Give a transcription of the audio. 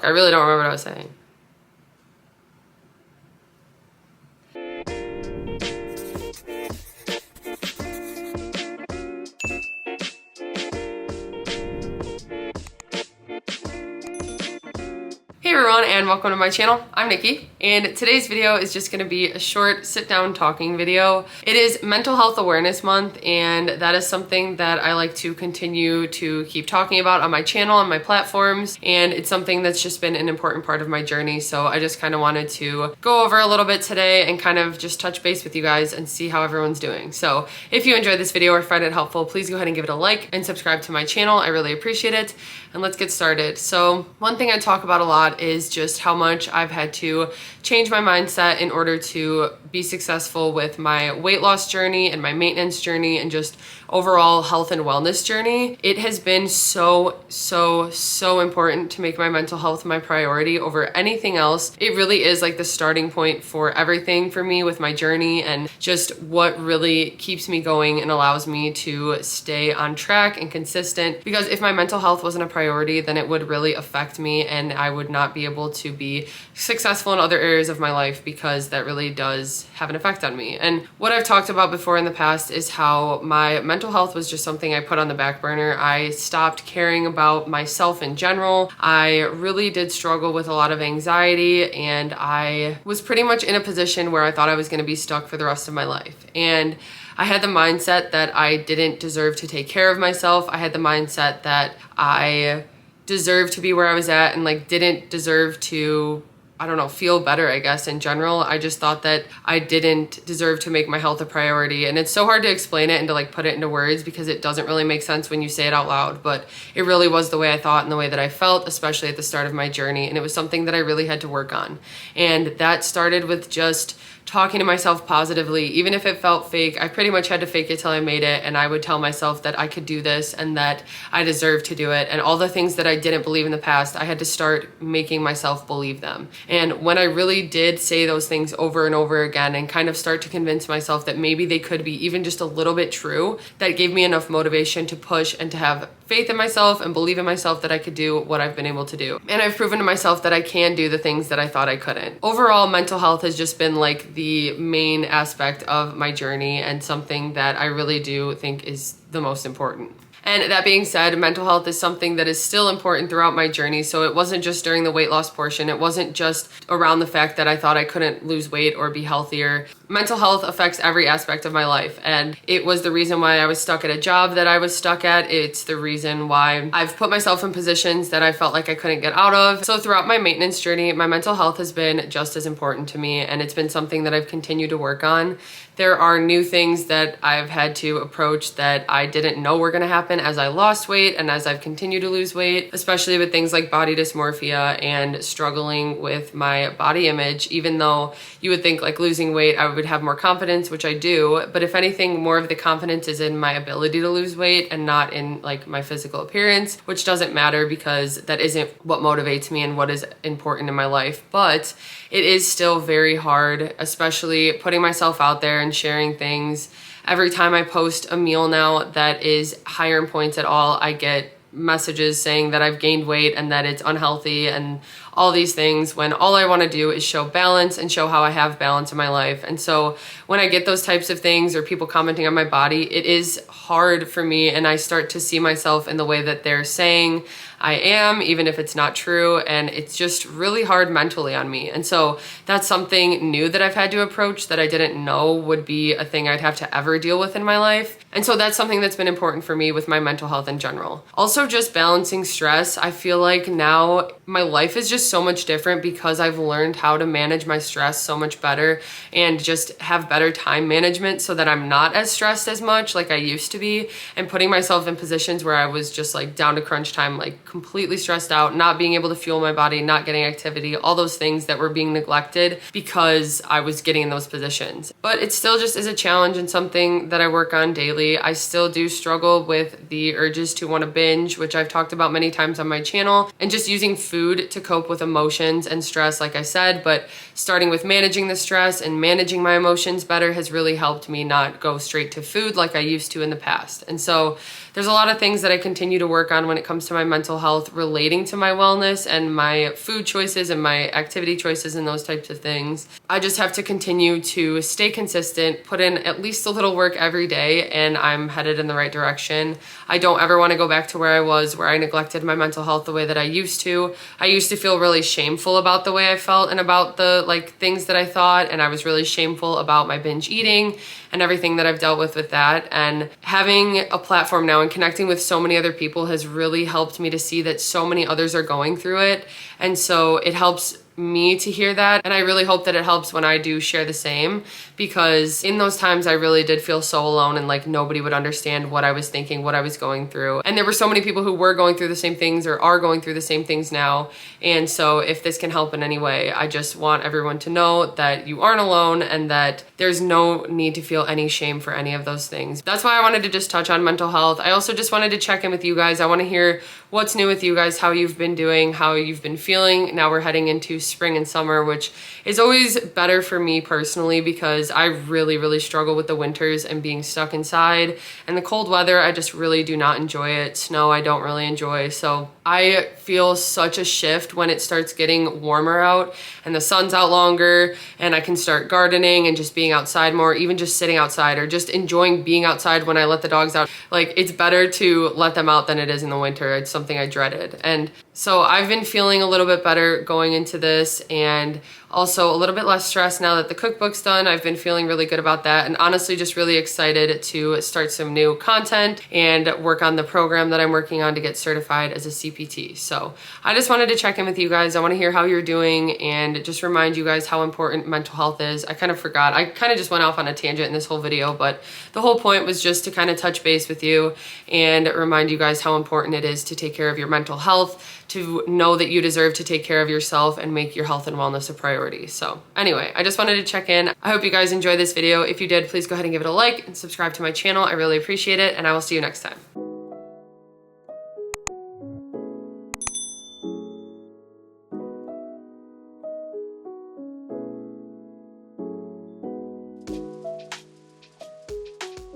I really don't remember what I was saying. Hey everyone, and welcome to my channel. I'm Nikki, and today's video is just going to be a short sit-down talking video. It is Mental Health Awareness Month, and that is something that I like to continue to keep talking about on my channel and my platforms, and it's something that's just been an important part of my journey, so I just kind of wanted to go over a little bit today and kind of just touch base with you guys and see how everyone's doing. So if you enjoyed this video or find it helpful, please go ahead and give it a like and subscribe to my channel. I really appreciate it, and let's get started. So one thing I talk about a lot is just how much I've had to change my mindset in order to be successful with my weight loss journey and my maintenance journey and just overall health and wellness journey. It has been so important to make my mental health my priority over anything else. It really is like the starting point for everything for me with my journey and just what really keeps me going and allows me to stay on track and consistent, because if my mental health wasn't a priority, then it would really affect me and I would not be able to be successful in other areas of my life, because that really does have an effect on me. And what I've talked about before in the past is how my mental health was just something I put on the back burner. I stopped caring about myself in general. I really did struggle with a lot of anxiety, and I was pretty much in a position where I thought I was going to be stuck for the rest of my life. And I had the mindset that I didn't deserve to take care of myself. I had the mindset that I deserved to be where I was at and like didn't deserve to, I don't know, feel better, I guess, in general. I just thought that I didn't deserve to make my health a priority. And it's so hard to explain it and to like put it into words because it doesn't really make sense when you say it out loud. But it really was the way I thought and the way that I felt, especially at the start of my journey. And it was something that I really had to work on. And that started with just talking to myself positively. Even if it felt fake, I pretty much had to fake it till I made it. And I would tell myself that I could do this and that I deserved to do it. And all the things that I didn't believe in the past, I had to start making myself believe them. And when I really did say those things over and over again and kind of start to convince myself that maybe they could be even just a little bit true, that gave me enough motivation to push and to have faith in myself and believe in myself that I could do what I've been able to do. And I've proven to myself that I can do the things that I thought I couldn't. Overall, mental health has just been like the main aspect of my journey and something that I really do think is the most important. And that being said, mental health is something that is still important throughout my journey. So it wasn't just during the weight loss portion. It wasn't just around the fact that I thought I couldn't lose weight or be healthier. Mental health affects every aspect of my life. And it was the reason why I was stuck at a job that I was stuck at. It's the reason why I've put myself in positions that I felt like I couldn't get out of. So throughout my maintenance journey, my mental health has been just as important to me. And it's been something that I've continued to work on. There are new things that I've had to approach that I didn't know were going to happen as I lost weight and as I've continued to lose weight, especially with things like body dysmorphia and struggling with my body image. Even though you would think like losing weight, I would have more confidence, which I do. But if anything, more of the confidence is in my ability to lose weight and not in like my physical appearance, which doesn't matter because that isn't what motivates me and what is important in my life. But it is still very hard, especially putting myself out there and sharing things. Every time I post a meal now that is higher in points at all, I get messages saying that I've gained weight and that it's unhealthy and all these things, when all I want to do is show balance and show how I have balance in my life. And so when I get those types of things or people commenting on my body, it is hard for me, and I start to see myself in the way that they're saying I am, even if it's not true, and it's just really hard mentally on me. And so that's something new that I've had to approach that I didn't know would be a thing I'd have to ever deal with in my life. And so that's something that's been important for me with my mental health in general. Also, just balancing stress. I feel like now my life is just so much different because I've learned how to manage my stress so much better and just have better time management so that I'm not as stressed as much like I used to be, and putting myself in positions where I was just like down to crunch time, like completely stressed out, not being able to fuel my body, not getting activity, all those things that were being neglected because I was getting in those positions. But it still just is a challenge and something that I work on daily. I still do struggle with the urges to want to binge, which I've talked about many times on my channel, and just using food to cope with emotions and stress, like I said. But starting with managing the stress and managing my emotions better has really helped me not go straight to food like I used to in the past. And so there's a lot of things that I continue to work on when it comes to my mental health relating to my wellness and my food choices and my activity choices and those types of things. I just have to continue to stay consistent, put in at least a little work every day, and I'm headed in the right direction. I don't ever want to go back to where I was, where I neglected my mental health the way that I used to. I used to feel really shameful about the way I felt and about the things that I thought, and I was really shameful about my binge eating and everything that I've dealt with that. And having a platform now and connecting with so many other people has really helped me to see that so many others are going through it. And so it helps me to hear that, and I really hope that it helps when I do share the same, because in those times I really did feel so alone and like nobody would understand what I was thinking, what I was going through. And there were so many people who were going through the same things or are going through the same things now. And so if this can help in any way, I just want everyone to know that you aren't alone and that there's no need to feel any shame for any of those things. That's why I wanted to just touch on mental health. I also just wanted to check in with you guys. I want to hear what's new with you guys, how you've been doing, how you've been feeling. Now we're heading into spring and summer, which is always better for me personally because I really struggle with the winters and being stuck inside, and the cold weather I just really do not enjoy it. Snow I don't really enjoy. So I feel such a shift when it starts getting warmer out and the sun's out longer and I can start gardening and just being outside more, even just sitting outside or just enjoying being outside when I let the dogs out. Like, it's better to let them out than it is in the winter. It's something I dreaded. And so I've been feeling a little bit better going into this, and also a little bit less stressed now that the cookbook's done. I've been feeling really good about that, and honestly just really excited to start some new content and work on the program that I'm working on to get certified as a CPT. So I just wanted to check in with you guys. I want to hear how you're doing and just remind you guys how important mental health is. I kind of forgot. I kind of just went off on a tangent in this whole video, but the whole point was just to kind of touch base with you and remind you guys how important it is to take care of your mental health, to know that you deserve to take care of yourself and make your health and wellness a priority. So anyway, I just wanted to check in. I hope you guys enjoyed this video. If you did, please go ahead and give it a like and subscribe to my channel. I really appreciate it, and I will see you next time.